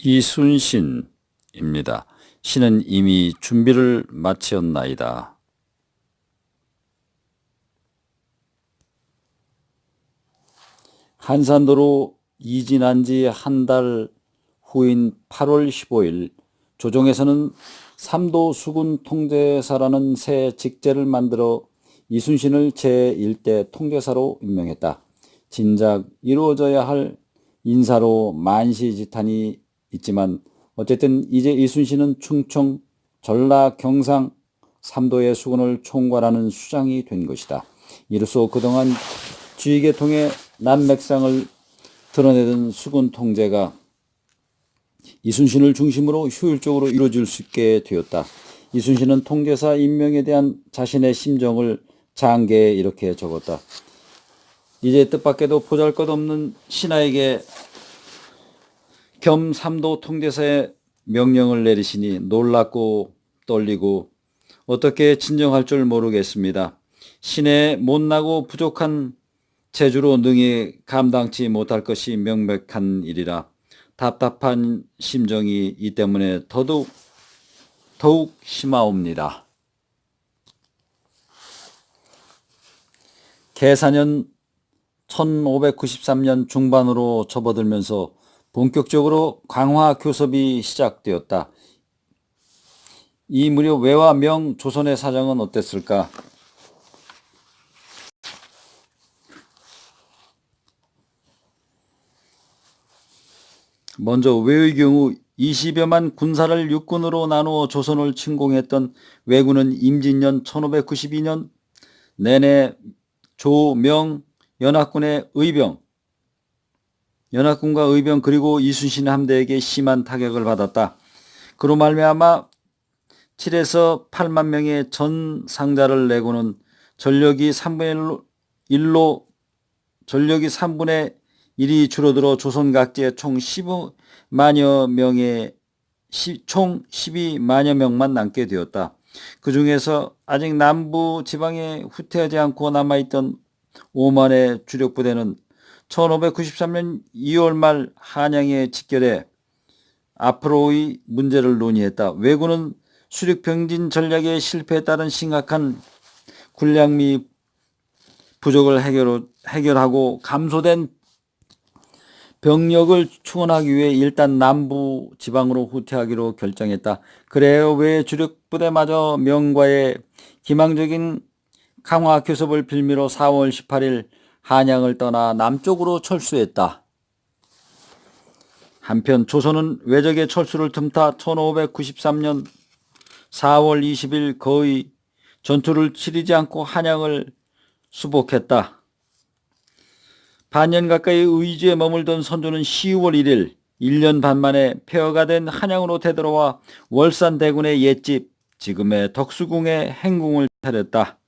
이순신입니다. 신은 이미 준비를 마치었나이다. 한산도로 이진한 지 한 달 후인 8월 15일 조정에서는 삼도 수군 통제사라는 새 직제를 만들어 이순신을 제1대 통제사로 임명했다. 진작 이루어져야 할 인사로 만시지탄이 있지만 어쨌든 이제 이순신은 충청, 전라, 경상, 삼도의 수군을 총괄하는 수장이 된 것이다. 이로써 그동안 주의계통의 난맥상을 드러내던 수군 통제가 이순신을 중심으로 효율적으로 이루어질 수 있게 되었다. 이순신은 통제사 임명에 대한 자신의 심정을 장계에 이렇게 적었다. 이제 뜻밖에도 보잘것없는 신하에게 겸 삼도 통제사의 명령을 내리시니 놀랍고 떨리고 어떻게 진정할 줄 모르겠습니다. 신의 못나고 부족한 재주로 능히 감당치 못할 것이 명백한 일이라 답답한 심정이 이 때문에 더욱 심하옵니다. 계사년 1593년 중반으로 접어들면서 본격적으로 강화 교섭이 시작되었다. 이 무렵 외와 명 조선의 사정은 어땠을까? 먼저 외의 경우 20여만 군사를 육군으로 나누어 조선을 침공했던 왜군은 임진년 1592년 내내 조, 명, 연합군과 의병 그리고 이순신 함대에게 심한 타격을 받았다. 그로 말미암아 7에서 8만 명의 전상자를 내고는 전력이 3분의 1이 줄어들어 조선 각지에 총 12만여 명만 남게 되었다. 그 중에서 아직 남부 지방에 후퇴하지 않고 남아있던 5만의 주력 부대는 1593년 2월 말 한양에 집결해 앞으로의 문제를 논의했다. 왜군은 수륙병진 전략에 실패에 따른 심각한 군량 및 부족을 해결하고 감소된 병력을 충원하기 위해 일단 남부 지방으로 후퇴하기로 결정했다. 그래야 외 주력 부대마저 명과의 기망적인 강화 교섭을 빌미로 4월 18일 한양을 떠나 남쪽으로 철수했다. 한편 조선은 외적의 철수를 틈타 1593년 4월 20일 거의 전투를 치르지 않고 한양을 수복했다. 반년 가까이 의주에 머물던 선조는 10월 1일 1년 반 만에 폐허가 된 한양으로 되돌아와 월산 대군의 옛집 지금의 덕수궁에 행궁을 차렸다.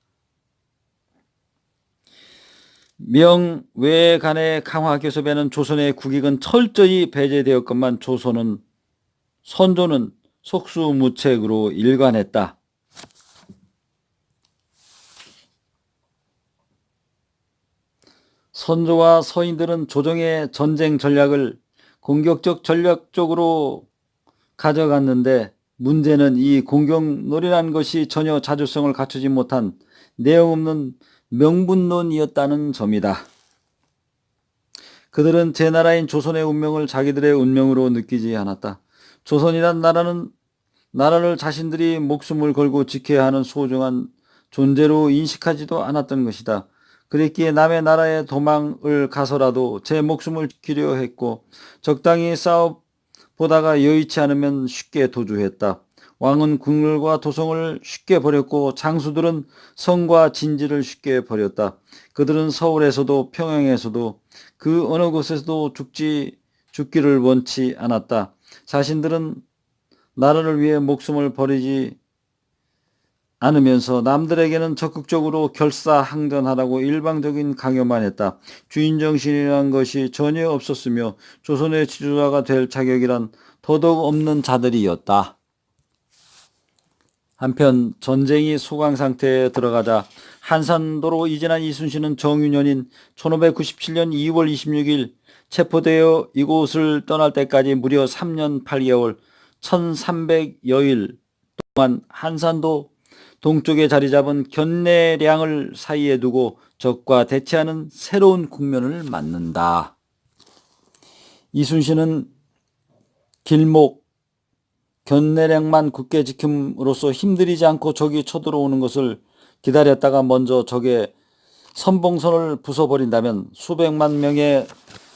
명외 간의 강화 교섭에는 조선의 국익은 철저히 배제되었건만 선조는 속수무책으로 일관했다. 선조와 서인들은 조정의 전쟁 전략을 공격적 전략적으로 가져갔는데 문제는 이 공격놀이란 것이 전혀 자주성을 갖추지 못한 내용 없는 명분론이었다는 점이다. 그들은 제 나라인 조선의 운명을 자기들의 운명으로 느끼지 않았다. 조선이란 나라를 자신들이 목숨을 걸고 지켜야 하는 소중한 존재로 인식하지도 않았던 것이다. 그랬기에 남의 나라에 도망을 가서라도 제 목숨을 지키려 했고 적당히 싸워보다가 여의치 않으면 쉽게 도주했다. 왕은 국률과 도성을 쉽게 버렸고 장수들은 성과 진지를 쉽게 버렸다. 그들은 서울에서도 평양에서도 그 어느 곳에서도 죽기를 원치 않았다. 자신들은 나라를 위해 목숨을 버리지 않으면서 남들에게는 적극적으로 결사항전하라고 일방적인 강요만 했다. 주인정신이라는 것이 전혀 없었으며 조선의 지도자가 될 자격이란 더더욱 없는 자들이었다. 한편 전쟁이 소강 상태에 들어가자 한산도로 이진한 이순신은 정유년인 1597년 2월 26일 체포되어 이곳을 떠날 때까지 무려 3년 8개월 1300여일 동안 한산도 동쪽에 자리 잡은 견내량을 사이에 두고 적과 대치하는 새로운 국면을 맞는다. 이순신은 길목 견내량만 굳게 지킴으로써 힘들이지 않고 적이 쳐들어오는 것을 기다렸다가 먼저 적의 선봉선을 부숴버린다면 수백만 명의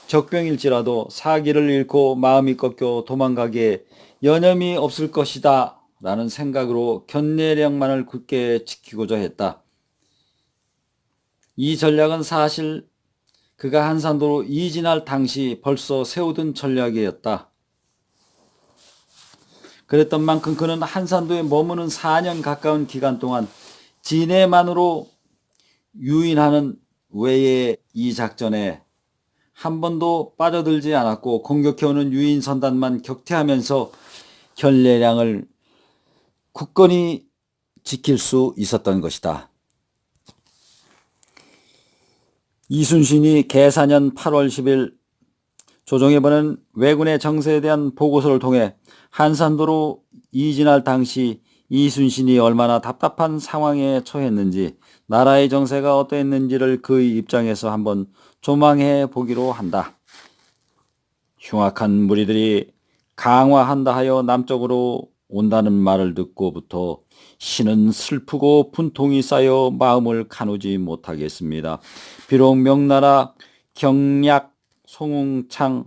적병일지라도 사기를 잃고 마음이 꺾여 도망가기에 여념이 없을 것이다 라는 생각으로 견내량만을 굳게 지키고자 했다. 이 전략은 사실 그가 한산도로 이진할 당시 벌써 세우던 전략이었다. 그랬던 만큼 그는 한산도에 머무는 4년 가까운 기간 동안 진해만으로 유인하는 외에 이 작전에 한 번도 빠져들지 않았고 공격해오는 유인 선단만 격퇴하면서 견내량을 굳건히 지킬 수 있었던 것이다. 이순신이 계사년 8월 10일 조정에 보낸 왜군의 정세에 대한 보고서를 통해 한산도로 이진할 당시 이순신이 얼마나 답답한 상황에 처했는지 나라의 정세가 어떠했는지를 그의 입장에서 한번 조망해 보기로 한다. 흉악한 무리들이 강화한다 하여 남쪽으로 온다는 말을 듣고부터 신은 슬프고 분통이 쌓여 마음을 가누지 못하겠습니다. 비록 명나라 경략 송웅창의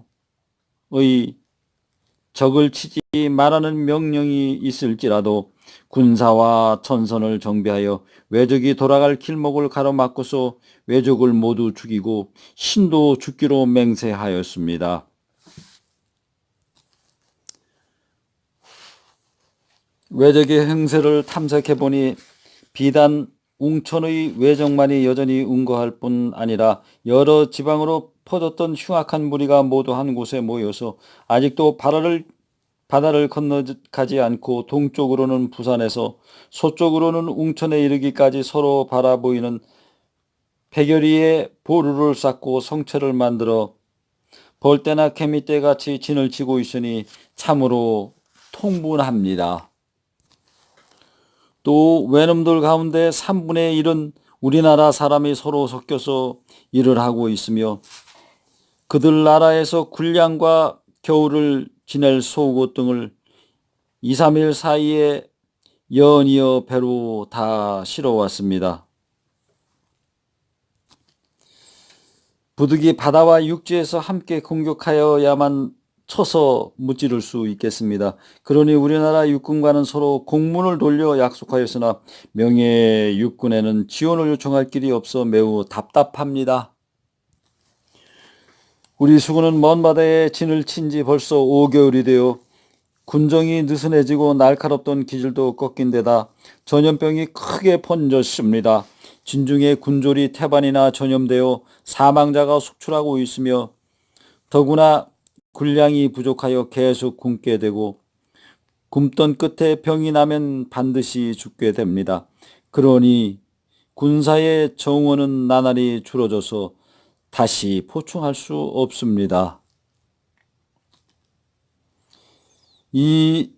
적을 치지 말라는 명령이 있을지라도 군사와 전선을 정비하여 왜적이 돌아갈 길목을 가로막고서 왜적을 모두 죽이고 신도 죽기로 맹세하였습니다. 왜적의 행세를 탐색해보니 비단 웅천의 왜적만이 여전히 응거할 뿐 아니라 여러 지방으로 퍼졌던 흉악한 무리가 모두 한 곳에 모여서 아직도 바다를 건너가지 않고 동쪽으로는 부산에서 서쪽으로는 웅천에 이르기까지 서로 바라보이는 백여리에 보루를 쌓고 성체를 만들어 벌떼나 개미떼 같이 진을 치고 있으니 참으로 통분합니다. 또 외놈들 가운데 3분의 1은 우리나라 사람이 서로 섞여서 일을 하고 있으며 그들 나라에서 군량과 겨울을 지낼 속옷 등을 2, 3일 사이에 연이어 배로 다 실어왔습니다. 부득이 바다와 육지에서 함께 공격하여야만 쳐서 무찌를 수 있겠습니다. 그러니 우리나라 육군과는 서로 공문을 돌려 약속하였으나 명예 육군에는 지원을 요청할 길이 없어 매우 답답합니다. 우리 수군은 먼 바다에 진을 친 지 벌써 5개월이 되어 군정이 느슨해지고 날카롭던 기질도 꺾인 데다 전염병이 크게 번졌습니다. 진중에 군졸이 태반이나 전염되어 사망자가 속출하고 있으며 더구나 군량이 부족하여 계속 굶게 되고 굶던 끝에 병이 나면 반드시 죽게 됩니다. 그러니 군사의 정원은 나날이 줄어져서 다시 보충할 수 없습니다. 이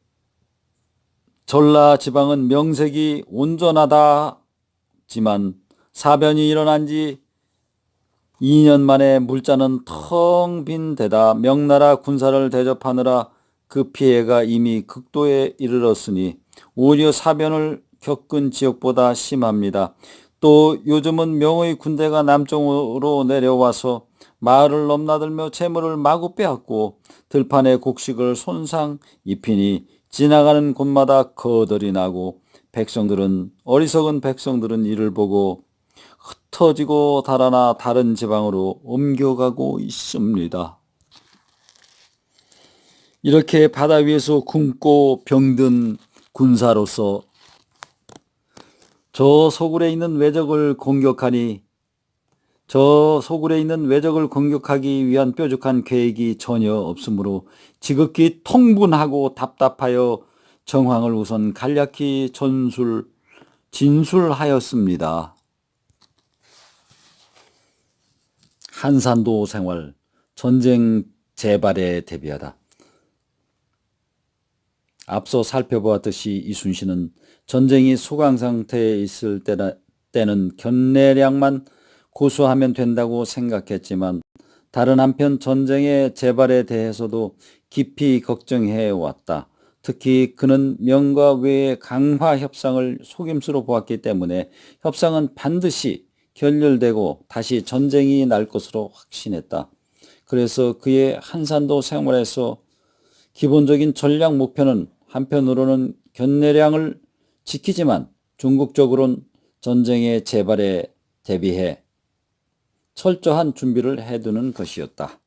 전라 지방은 명색이 온전하다지만 사변이 일어난 지 2년 만에 물자는 텅 빈 데다 명나라 군사를 대접하느라 그 피해가 이미 극도에 이르렀으니 오히려 사변을 겪은 지역보다 심합니다. 또 요즘은 명의 군대가 남쪽으로 내려와서 마을을 넘나들며 재물을 마구 빼앗고 들판의 곡식을 손상 입히니 지나가는 곳마다 거덜이 나고 어리석은 백성들은 이를 보고 흩어지고 달아나 다른 지방으로 옮겨가고 있습니다. 이렇게 바다 위에서 굶고 병든 군사로서 저 소굴에 있는 왜적을 공격하기 위한 뾰족한 계획이 전혀 없으므로 지극히 통분하고 답답하여 정황을 우선 간략히 진술하였습니다. 한산도 생활, 전쟁 재발에 대비하다. 앞서 살펴보았듯이 이순신은 전쟁이 소강 상태에 있을 때는 견내량만 고수하면 된다고 생각했지만 다른 한편 전쟁의 재발에 대해서도 깊이 걱정해 왔다. 특히 그는 명과 외의 강화 협상을 속임수로 보았기 때문에 협상은 반드시 결렬되고 다시 전쟁이 날 것으로 확신했다. 그래서 그의 한산도 생활에서 기본적인 전략 목표는 한편으로는 견내량을 지키지만 궁극적으로는 전쟁의 재발에 대비해 철저한 준비를 해두는 것이었다.